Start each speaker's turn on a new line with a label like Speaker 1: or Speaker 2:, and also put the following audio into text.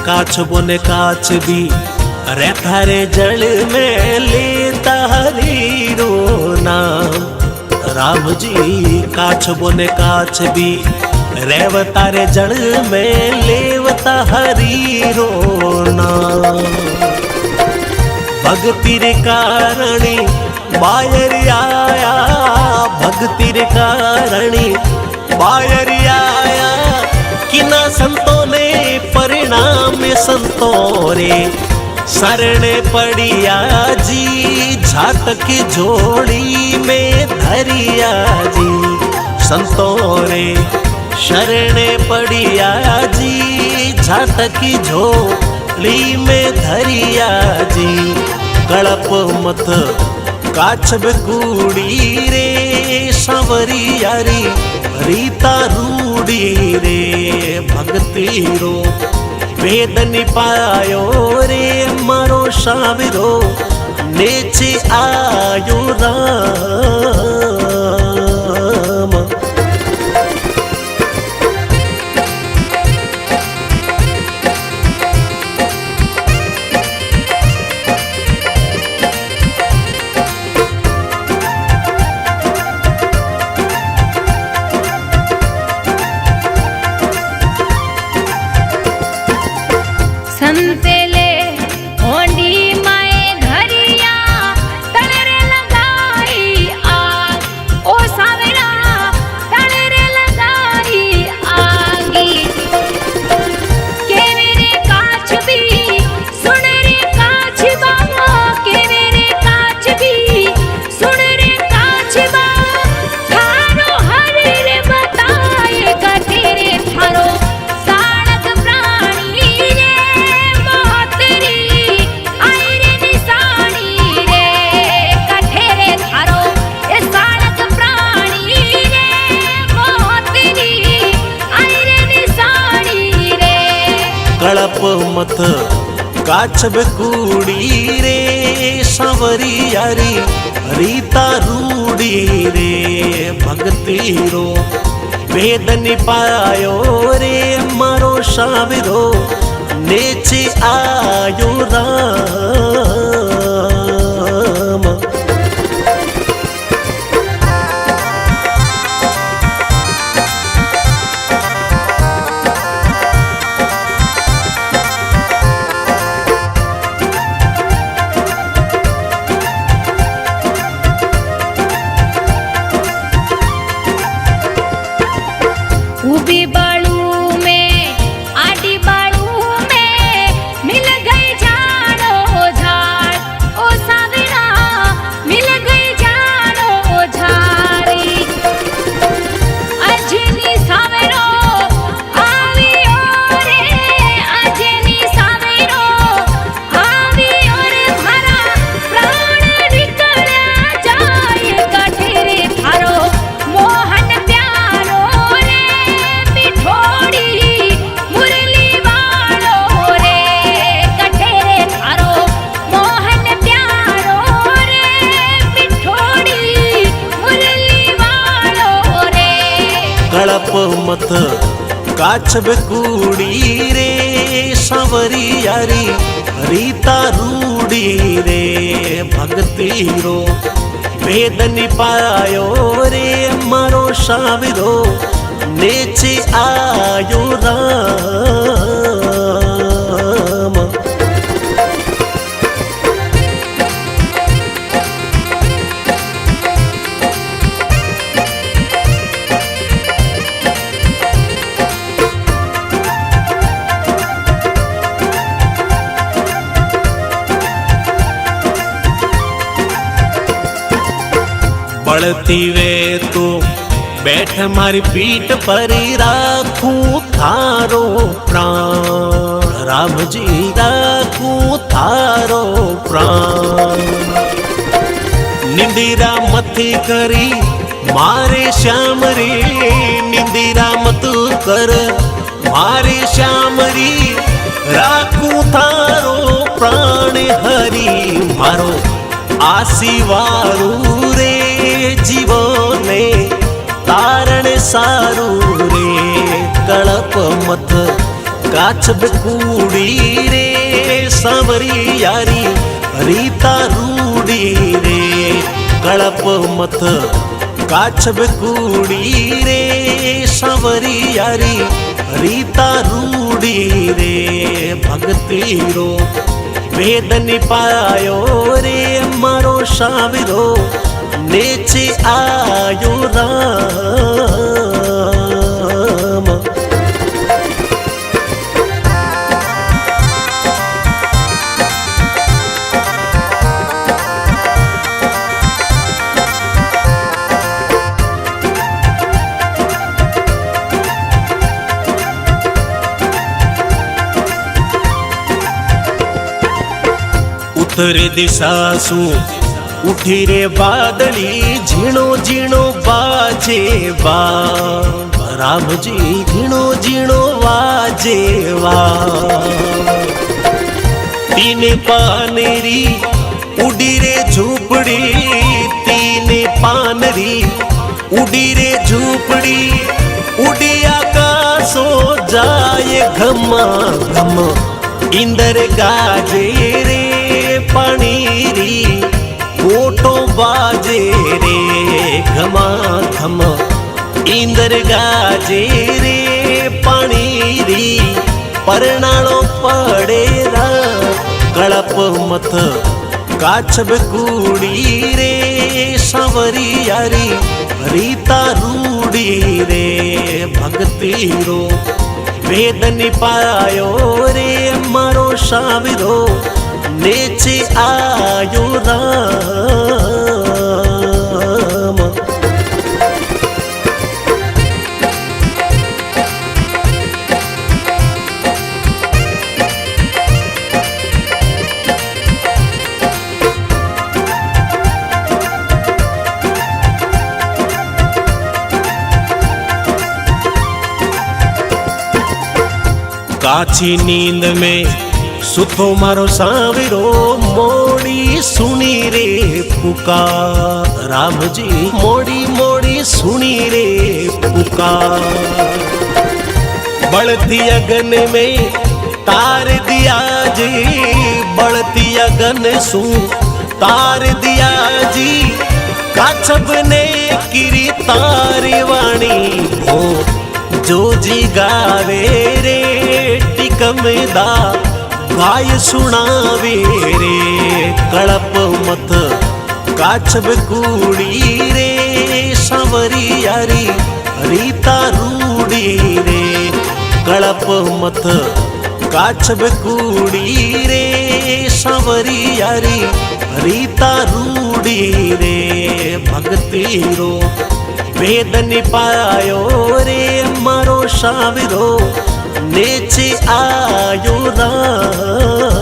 Speaker 1: काछबो ने काछ भी रहता रे जल में लेता हरी रो नाम। राम जी काछबो ने काछ भी रहता रे जल में लेवता हरी रो नाम। भक्ति रे कारणी बायर आया, भक्ति रे कारणी बायर आया, किना संतों ने परिणाम संतों रे शरण पड़िया जी, झाटक झोली में धरिया जी। संतों रे शरण पड़िया जी, झाटक झोली में धरिया जी। कड़प मत काछब कूड़ी रे सांवरिया री रीता रूड़ी रे। भक्ति रो वेद निपायो रे मारो शाविरो नेचे आयो राम।
Speaker 2: संतेले होंडी माए धरिया तड़रे लगाई आग, ओ सावरा तड़रे लगाई आगी। के मेरे काछ भी सुन रे काछ बाबा, के मेरे काछ भी सुन रे काछ बाबा। थारो हरि रे बताए कठेरे थारो साड़क प्राणी रे।
Speaker 1: कड़प मत काछब कूड़ी रे सांवरिया री रीता रूड़ी रे। भक्ति रो वेद निपायो रे मारो शाविरो नेचे आयो राम।
Speaker 2: उबी बाड़ू में आडी बाड़ू में मिल गई झाड़ो झाड़, ओ सावरा मिल गई झाड़ो झाड़ी। अजनी सावरो आवी ओरे, अजनी सावरो आवी ओरे। थारा प्राण निकला जाए कठेरे थारो मोहन प्यारो रे। मुरली वालो रे कठेरे थारो मोहन प्यारो रे। मिठोड़ी मुरली वालो रे।
Speaker 1: कड़प मत काछब कूड़ी रे सांवरिया री रीता रूड़ी रे। भक्ति रो वेद निपायो रे मारो शाविरो नेचे आयो राम। बढ़ती वे तो बैठ मारी पीठ पर राखूं थारो प्राण। राम जी राखूं थारो प्राण। निंदिरा मथी करी मारे श्याम रे, निंदिरा मत कर मारे श्याम रे। राखूं थारो प्राण हरि मारो आशीवारू रे। जीवने तारण सारू रे। कड़प मत का काछब कूड़ी रे सांवरी यारी रीता रूड़ी रे कड़प मत काछब कूड़ी रे सांवरी यारी रीता रूड़ी रे भक्ति रो वेद निपायो रे मारो शाविरो नेचे आयो राम। उत्तरे दिशा सु उठी रे बादली झीणो झीणो बाजे बा राम जी झीणो झीणो वाजे वा तीन पानेरी उड़ी रे झूपड़ी तीन पानरी उड़ी रे झूपड़ी उड़ी आकाशो जाए घमा घम इंदर गाजे रे पानी री गोटो बाजे रे घमा घम इंदर गाजे रे पानी री परनाळो पड़े रा कड़प मत काछब कूड़ी रे सांवरी यारी रीता रूड़ी रे भक्ति रो वेद निपायो रे मारो शाविरो नेचे आयो राम। काची नींद में सुतो मारो सांवरो मोड़ी सुनी रे पुकार राम जी मोड़ी मोड़ी सुनी रे पुकार बढ़ती अगन में तार दिया जी बढ़ती अगन सु तार दिया जी काछब ने किरी तारी वाणी हो जो जी गावे रे टिकमदा गाय सुनावे रे कड़प मत काछब कूड़ी रे सांवरी यारी रीता रूड़ी रे कड़प मत काछब कूड़ी रे सांवरी यारी रीता रूड़ी रे भक्ति रो वेद निपायो रे मारो शाविरो नेचे आयो राम।